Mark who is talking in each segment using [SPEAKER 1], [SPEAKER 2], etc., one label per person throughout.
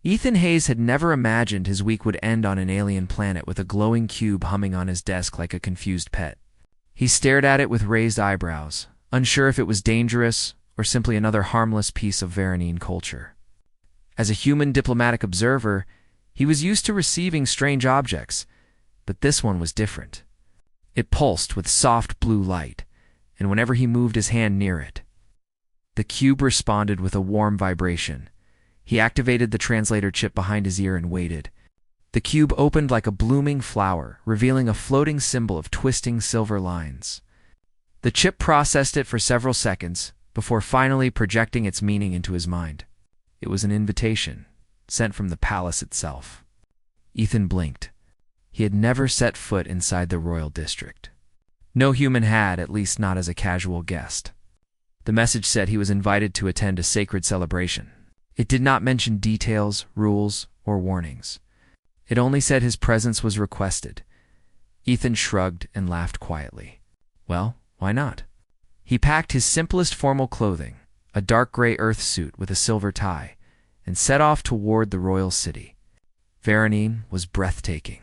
[SPEAKER 1] Ethan Hayes had never imagined his week would end on an alien planet with a glowing cube humming on his desk like a confused pet. He stared at it with raised eyebrows, unsure if it was dangerous or simply another harmless piece of Varanine culture. As a human diplomatic observer, he was used to receiving strange objects, but this one was different. It pulsed with soft blue light, and whenever he moved his hand near it, the cube responded with a warm vibration. He activated the translator chip behind his ear and waited. The cube opened like a blooming flower, revealing a floating symbol of twisting silver lines. The chip processed it for several seconds before finally projecting its meaning into his mind. It was an invitation, sent from the palace itself. Ethan blinked. He had never set foot inside the royal district. No human had, at least not as a casual guest. The message said he was invited to attend a sacred celebration. It did not mention details, rules, or warnings. It only said his presence was requested. Ethan shrugged and laughed quietly. Well, why not? He packed his simplest formal clothing, a dark gray earth suit with a silver tie, and set off toward the royal city. Varanine was breathtaking.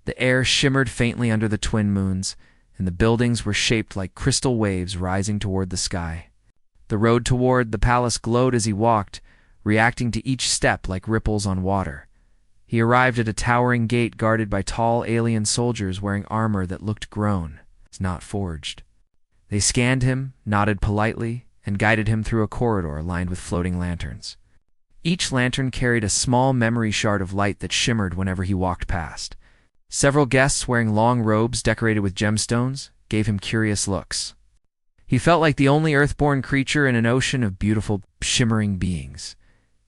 [SPEAKER 1] The air shimmered faintly under the twin moons, and the buildings were shaped like crystal waves rising toward the sky. The road toward the palace glowed as he walked, reacting to each step like ripples on water. He arrived at a towering gate guarded by tall alien soldiers wearing armor that looked grown, not forged. They scanned him, nodded politely, and guided him through a corridor lined with floating lanterns. Each lantern carried a small memory shard of light that shimmered whenever he walked past. Several guests wearing long robes decorated with gemstones gave him curious looks. He felt like the only earthborn creature in an ocean of beautiful, shimmering beings.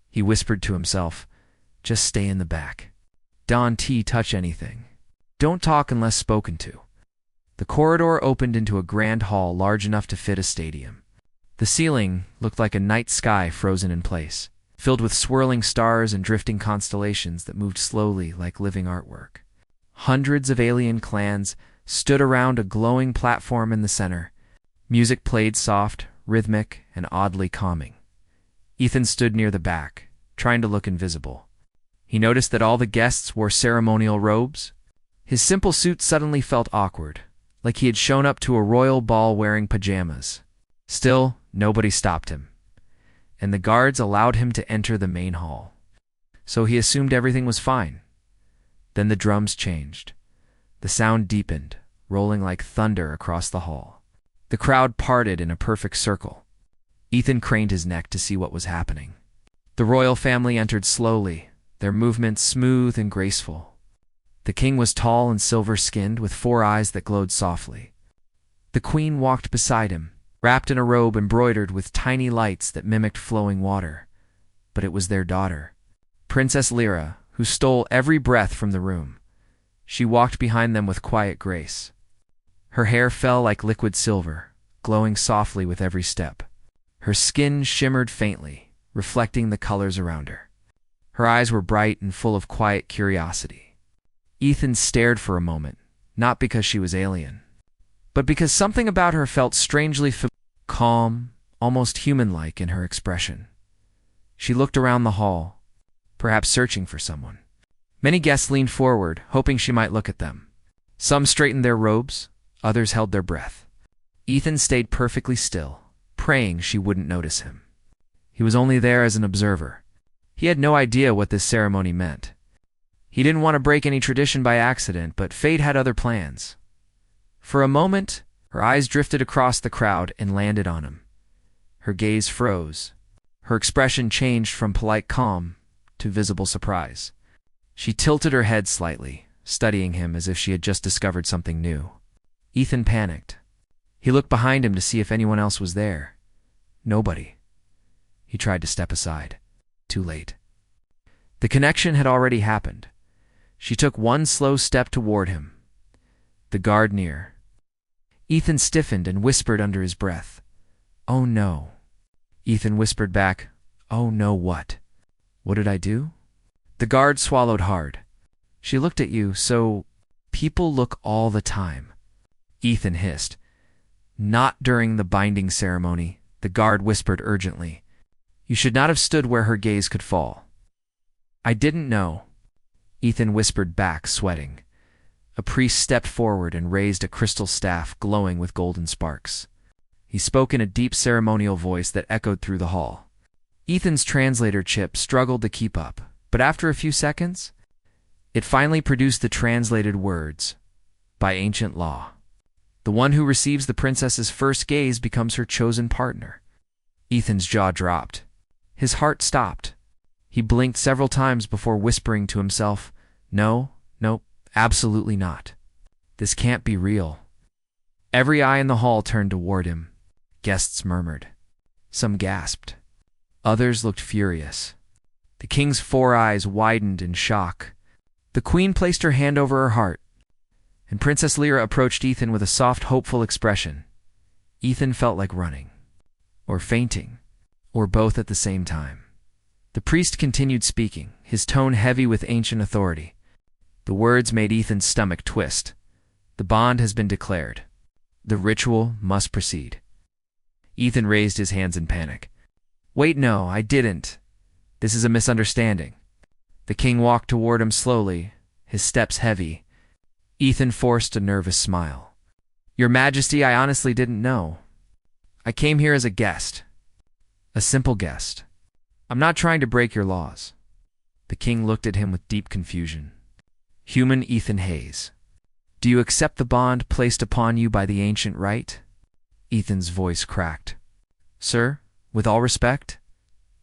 [SPEAKER 1] He whispered to himself, "Just stay in the back. Don't touch anything. Don't talk unless spoken to." The corridor opened into a grand hall large enough to fit a stadium. The ceiling looked like a night sky frozen in place, filled with swirling stars and drifting constellations that moved slowly like living artwork. Hundreds of alien clans stood around a glowing platform in the center. Music played soft, rhythmic, and oddly calming. Ethan stood near the back, trying to look invisible. He noticed that all the guests wore ceremonial robes. His simple suit suddenly felt awkward, like he had shown up to a royal ball wearing pajamas. Still, nobody stopped him, and the guards allowed him to enter the main hall. So he assumed everything was fine. Then the drums changed. The sound deepened, rolling like thunder across the hall. The crowd parted in a perfect circle. Ethan craned his neck to see what was happening. The royal family entered slowly, their movements smooth and graceful. The king was tall and silver-skinned, with 4 eyes that glowed softly. The queen walked beside him, wrapped in a robe embroidered with tiny lights that mimicked flowing water. But it was their daughter, Princess Lyra, who stole every breath from the room. She walked behind them with quiet grace. Her hair fell like liquid silver, glowing softly with every step. Her skin shimmered faintly, reflecting the colors around her. Her eyes were bright and full of quiet curiosity. Ethan stared for a moment, not because she was alien, but because something about her felt strangely calm, almost human-like in her expression. She looked around the hall, perhaps searching for someone. Many guests leaned forward, hoping she might look at them. Some straightened their robes, others held their breath. Ethan stayed perfectly still, praying she wouldn't notice him. He was only there as an observer. He had no idea what this ceremony meant. He didn't want to break any tradition by accident, but fate had other plans. For a moment, her eyes drifted across the crowd and landed on him. Her gaze froze. Her expression changed from polite calm to visible surprise. She tilted her head slightly, studying him as if she had just discovered something new. Ethan panicked. He looked behind him to see if anyone else was there. Nobody. He tried to step aside. Too late. The connection had already happened. She took one slow step toward him. The guard near. Ethan stiffened and whispered under his breath, "Oh no." Ethan whispered back, "Oh no what? What did I do?" The guard swallowed hard. "She looked at you, so people look all the time." Ethan hissed. "Not during the binding ceremony," the guard whispered urgently. "You should not have stood where her gaze could fall." I didn't know, Ethan whispered back, sweating. A priest stepped forward and raised a crystal staff glowing with golden sparks. He spoke in a deep ceremonial voice that echoed through the hall. Ethan's translator chip struggled to keep up, but after a few seconds, it finally produced the translated words, "By ancient law. The one who receives the princess's first gaze becomes her chosen partner." Ethan's jaw dropped. His heart stopped. He blinked several times before whispering to himself, "No, nope, absolutely not. This can't be real." Every eye in the hall turned toward him. Guests murmured. Some gasped. Others looked furious. The king's 4 eyes widened in shock. The queen placed her hand over her heart, and Princess Lyra approached Ethan with a soft, hopeful expression. Ethan felt like running, or fainting, or both at the same time. The priest continued speaking, his tone heavy with ancient authority. The words made Ethan's stomach twist. The bond has been declared. The ritual must proceed. Ethan raised his hands in panic. "Wait, no, I didn't. This is a misunderstanding." The king walked toward him slowly, his steps heavy. Ethan forced a nervous smile. "Your Majesty, I honestly didn't know. I came here as a guest. A simple guest. I'm not trying to break your laws." The king looked at him with deep confusion. "Human Ethan Hayes, do you accept the bond placed upon you by the ancient rite?" Ethan's voice cracked. "Sir, with all respect,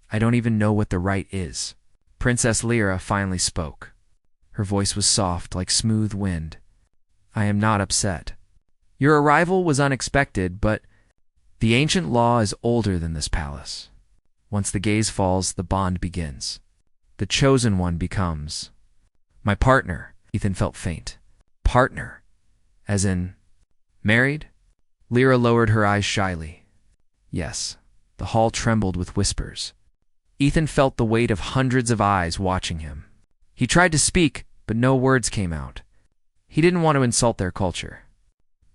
[SPEAKER 1] I don't even know what the rite is." Princess Lyra finally spoke. Her voice was soft like smooth wind. "I am not upset. Your arrival was unexpected, but the ancient law is older than this palace. Once the gaze falls, the bond begins. The chosen one becomes my partner." Ethan felt faint. Partner? As in married? Lyra lowered her eyes shyly. Yes. The hall trembled with whispers. Ethan felt the weight of hundreds of eyes watching him. He tried to speak, but no words came out. He didn't want to insult their culture.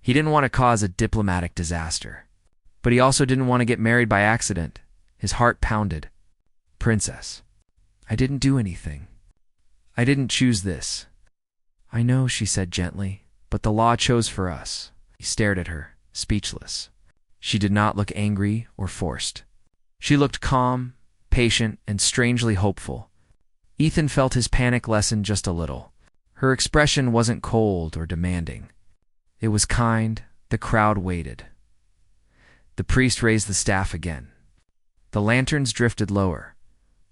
[SPEAKER 1] He didn't want to cause a diplomatic disaster. But he also didn't want to get married by accident. His heart pounded. "Princess, I didn't do anything. I didn't choose this." "I know," she said gently, "but the law chose for us." He stared at her, speechless. She did not look angry or forced. She looked calm, patient, and strangely hopeful. Ethan felt his panic lessen just a little. Her expression wasn't cold or demanding. It was kind. The crowd waited. The priest raised the staff again. The lanterns drifted lower,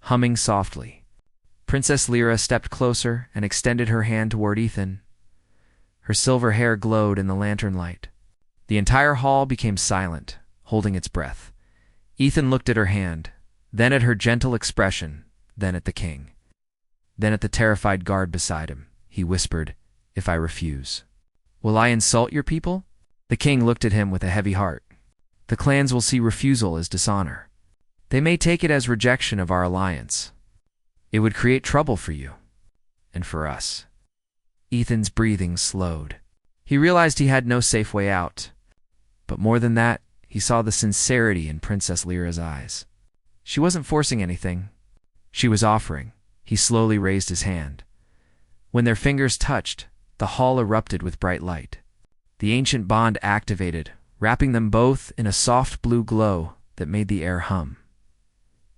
[SPEAKER 1] humming softly. Princess Lyra stepped closer and extended her hand toward Ethan. Her silver hair glowed in the lantern light. The entire hall became silent, holding its breath. Ethan looked at her hand, then at her gentle expression, then at the king. Then at the terrified guard beside him. He whispered, "If I refuse, will I insult your people?" The king looked at him with a heavy heart. "The clans will see refusal as dishonor. They may take it as rejection of our alliance. It would create trouble for you, and for us." Ethan's breathing slowed. He realized he had no safe way out. But more than that, he saw the sincerity in Princess Lyra's eyes. She wasn't forcing anything. She was offering. He slowly raised his hand. When their fingers touched, the hall erupted with bright light. The ancient bond activated, wrapping them both in a soft blue glow that made the air hum.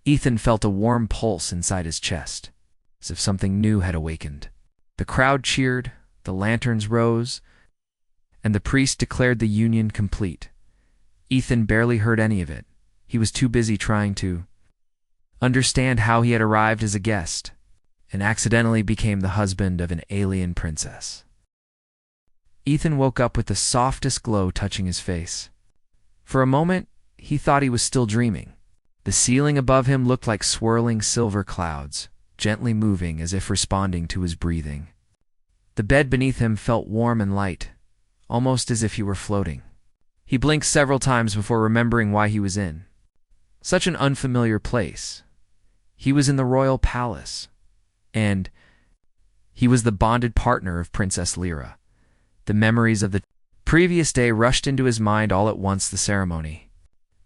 [SPEAKER 1] Ethan felt a warm pulse inside his chest, as if something new had awakened. The crowd cheered, the lanterns rose, and the priest declared the union complete. Ethan barely heard any of it. He was too busy trying to understand how he had arrived as a guest and accidentally became the husband of an alien princess. Ethan woke up with the softest glow touching his face. For a moment, he thought he was still dreaming. The ceiling above him looked like swirling silver clouds, gently moving as if responding to his breathing. The bed beneath him felt warm and light, almost as if he were floating. He blinked several times before remembering why he was in such an unfamiliar place. He was in the royal palace, and he was the bonded partner of Princess Lyra. The memories of the previous day rushed into his mind all at once: the ceremony,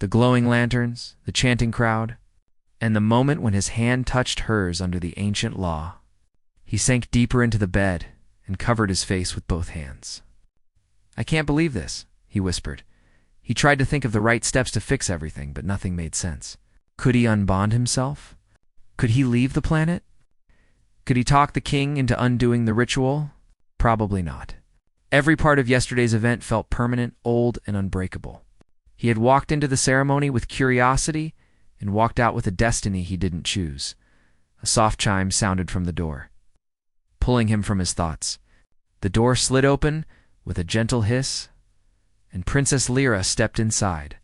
[SPEAKER 1] the glowing lanterns, the chanting crowd, and the moment when his hand touched hers under the ancient law, he sank deeper into the bed and covered his face with both hands. "I can't believe this," he whispered. He tried to think of the right steps to fix everything, but nothing made sense. Could he unbond himself? Could he leave the planet? Could he talk the king into undoing the ritual? Probably not. Every part of yesterday's event felt permanent, old, and unbreakable. He had walked into the ceremony with curiosity and walked out with a destiny he didn't choose. A soft chime sounded from the door, pulling him from his thoughts. The door slid open with a gentle hiss, and Princess Lyra stepped inside,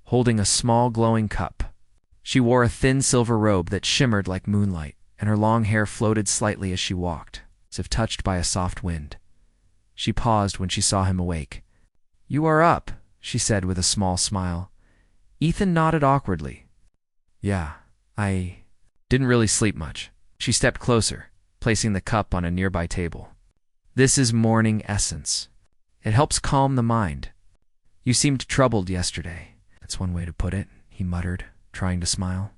[SPEAKER 1] holding a small glowing cup. She wore a thin silver robe that shimmered like moonlight, and her long hair floated slightly as she walked, as if touched by a soft wind. She paused when she saw him awake. "You are up," she said with a small smile. Ethan nodded awkwardly. "Yeah, I didn't really sleep much." She stepped closer, placing the cup on a nearby table. "This is morning essence. It helps calm the mind. You seemed troubled yesterday." "That's one way to put it," he muttered, trying to smile.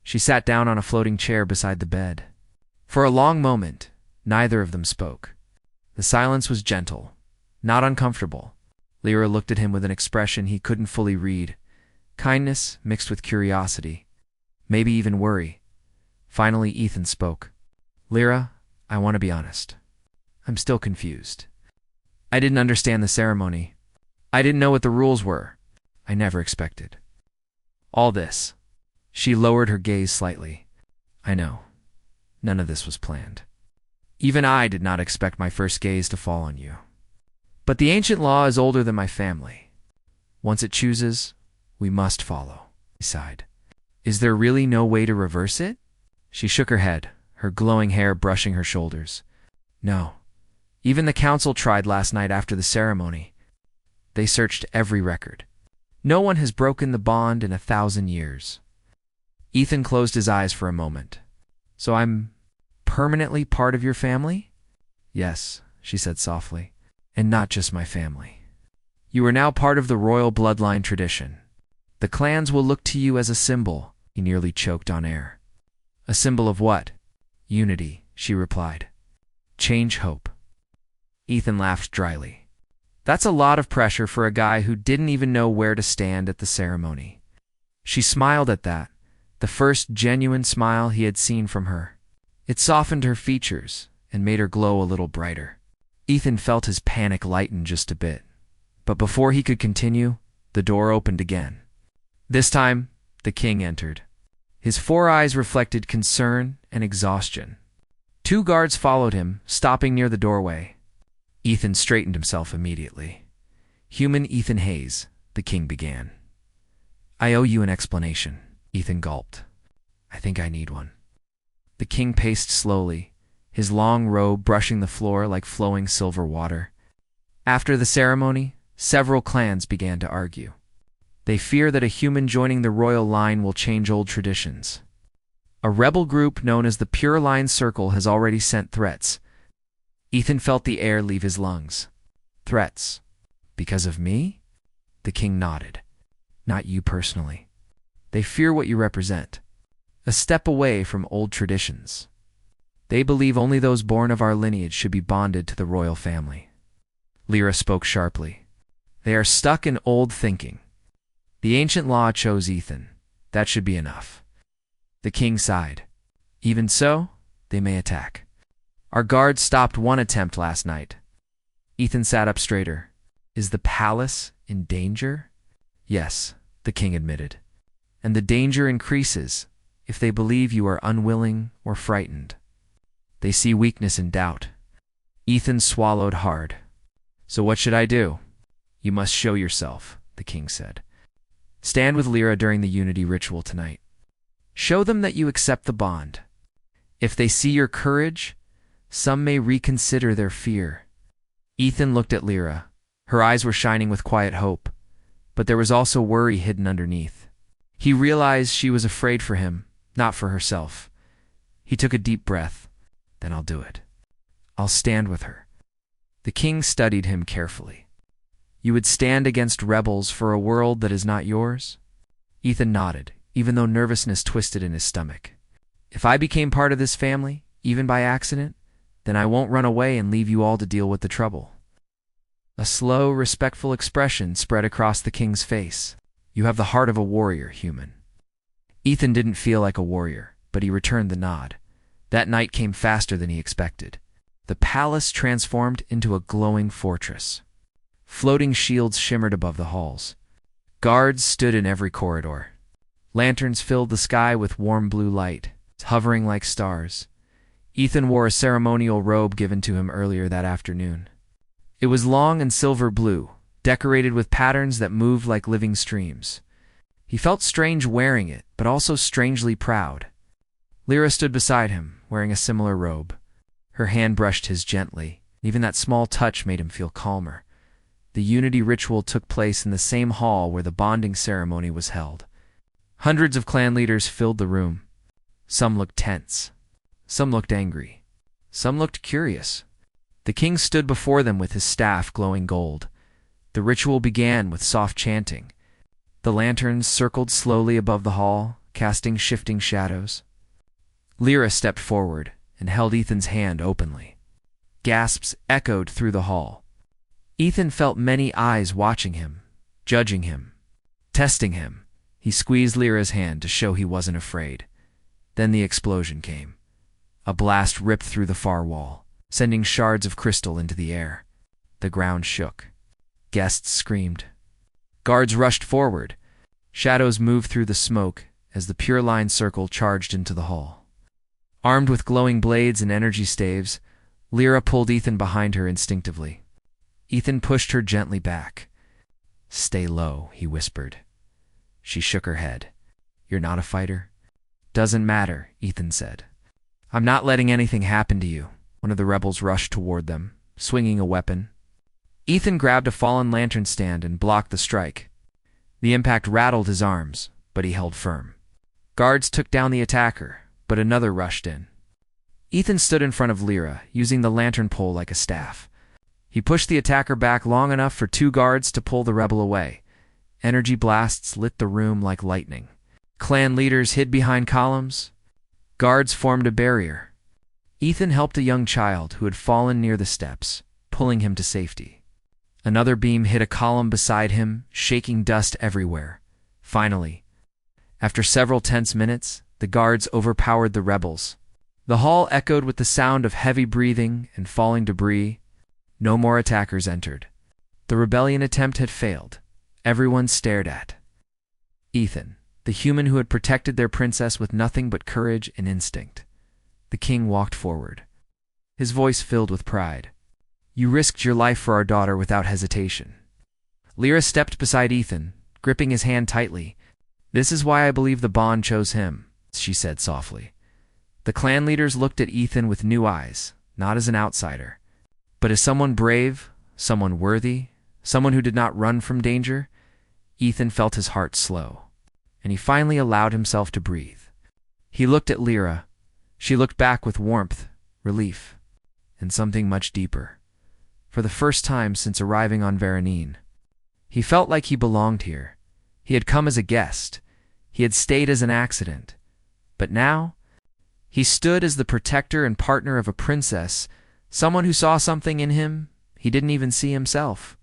[SPEAKER 1] She sat down on a floating chair beside the bed. For a long moment, neither of them spoke. The silence was gentle, not uncomfortable. Lyra looked at him with an expression he couldn't fully read. Kindness mixed with curiosity, maybe even worry. Finally, Ethan spoke. "Lyra, I want to be honest. I'm still confused. I didn't understand the ceremony. I didn't know what the rules were. I never expected all this." She lowered her gaze slightly. "I know. None of this was planned. Even I did not expect my first gaze to fall on you. But the ancient law is older than my family. Once it chooses, we must follow." He sighed. "Is there really no way to reverse it?" She shook her head, her glowing hair brushing her shoulders. "No. Even the council tried last night after the ceremony. They searched every record. No one has broken the bond in 1,000 years. Ethan closed his eyes for a moment. "So I'm permanently part of your family?" "Yes," she said softly, "and not just my family. You are now part of the royal bloodline tradition. The clans will look to you as a symbol." He nearly choked on air. "A symbol of what?" "Unity," she replied. "Change hope." Ethan laughed dryly. That's a lot of pressure for a guy who didn't even know where to stand at the ceremony. She smiled at that, the first genuine smile he had seen from her. It softened her features and made her glow a little brighter. Ethan felt his panic lighten just a bit. But before he could continue, the door opened again. This time, the king entered. His 4 eyes reflected concern and exhaustion. 2 guards followed him, stopping near the doorway. Ethan straightened himself immediately. "Human Ethan Hayes," the king began. "I owe you an explanation." Ethan gulped. "I think I need one." The king paced slowly, his long robe brushing the floor like flowing silver water. After the ceremony, several clans began to argue. They fear that a human joining the royal line will change old traditions. A rebel group known as the Pure Line Circle has already sent threats. Ethan felt the air leave his lungs. "Threats? Because of me?" The king nodded. "Not you personally. They fear what you represent. A step away from old traditions. They believe only those born of our lineage should be bonded to the royal family." Lyra spoke sharply. "They are stuck in old thinking. The ancient law chose Ethan. That should be enough." The king sighed. "Even so, they may attack. Our guards stopped one attempt last night." Ethan sat up straighter. "Is the palace in danger?" "Yes," the king admitted. "And the danger increases if they believe you are unwilling or frightened. They see weakness and doubt." Ethan swallowed hard. "So what should I do?" "You must show yourself," the king said. "Stand with Lyra during the unity ritual tonight. Show them that you accept the bond. If they see your courage, some may reconsider their fear." Ethan looked at Lyra. Her eyes were shining with quiet hope, but there was also worry hidden underneath. He realized she was afraid for him, not for herself. He took a deep breath. "Then I'll do it. I'll stand with her." The king studied him carefully. "You would stand against rebels for a world that is not yours?" Ethan nodded, even though nervousness twisted in his stomach. "If I became part of this family, even by accident, then I won't run away and leave you all to deal with the trouble." A slow, respectful expression spread across the king's face. "You have the heart of a warrior, human." Ethan didn't feel like a warrior, but he returned the nod. That night came faster than he expected. The palace transformed into a glowing fortress. Floating shields shimmered above the halls. Guards stood in every corridor. Lanterns filled the sky with warm blue light, hovering like stars. Ethan wore a ceremonial robe given to him earlier that afternoon. It was long and silver blue, decorated with patterns that moved like living streams. He felt strange wearing it, but also strangely proud. Lyra stood beside him, wearing a similar robe. Her hand brushed his gently. Even that small touch made him feel calmer. The unity ritual took place in the same hall where the bonding ceremony was held. Hundreds of clan leaders filled the room. Some looked tense. Some looked angry. Some looked curious. The king stood before them with his staff glowing gold. The ritual began with soft chanting. The lanterns circled slowly above the hall, casting shifting shadows. Lyra stepped forward and held Ethan's hand openly. Gasps echoed through the hall. Ethan felt many eyes watching him, judging him, testing him. He squeezed Lyra's hand to show he wasn't afraid. Then the explosion came. A blast ripped through the far wall, sending shards of crystal into the air. The ground shook. Guests screamed. Guards rushed forward. Shadows moved through the smoke as the Pure Line Circle charged into the hall. Armed with glowing blades and energy staves, Lyra pulled Ethan behind her instinctively. Ethan pushed her gently back. "Stay low," he whispered. She shook her head. "You're not a fighter?" "Doesn't matter," Ethan said. "I'm not letting anything happen to you." One of the rebels rushed toward them, swinging a weapon. Ethan grabbed a fallen lantern stand and blocked the strike. The impact rattled his arms, but he held firm. Guards took down the attacker, but another rushed in. Ethan stood in front of Lyra, using the lantern pole like a staff. He pushed the attacker back long enough for two guards to pull the rebel away. Energy blasts lit the room like lightning. Clan leaders hid behind columns. Guards formed a barrier. Ethan helped a young child who had fallen near the steps, pulling him to safety. Another beam hit a column beside him, shaking dust everywhere. Finally, after several tense minutes, the guards overpowered the rebels. The hall echoed with the sound of heavy breathing and falling debris. No more attackers entered. The rebellion attempt had failed. Everyone stared at Ethan, the human who had protected their princess with nothing but courage and instinct. The king walked forward. His voice filled with pride. "You risked your life for our daughter without hesitation." Lyra stepped beside Ethan, gripping his hand tightly. "This is why I believe the bond chose him," she said softly. The clan leaders looked at Ethan with new eyes, not as an outsider, but as someone brave, someone worthy, someone who did not run from danger. Ethan felt his heart slow, and he finally allowed himself to breathe. He looked at Lyra. She looked back with warmth, relief, and something much deeper. For the first time since arriving on Veronine, he felt like he belonged here. He had come as a guest. He had stayed as an accident. But now, he stood as the protector and partner of a princess, someone who saw something in him he didn't even see himself.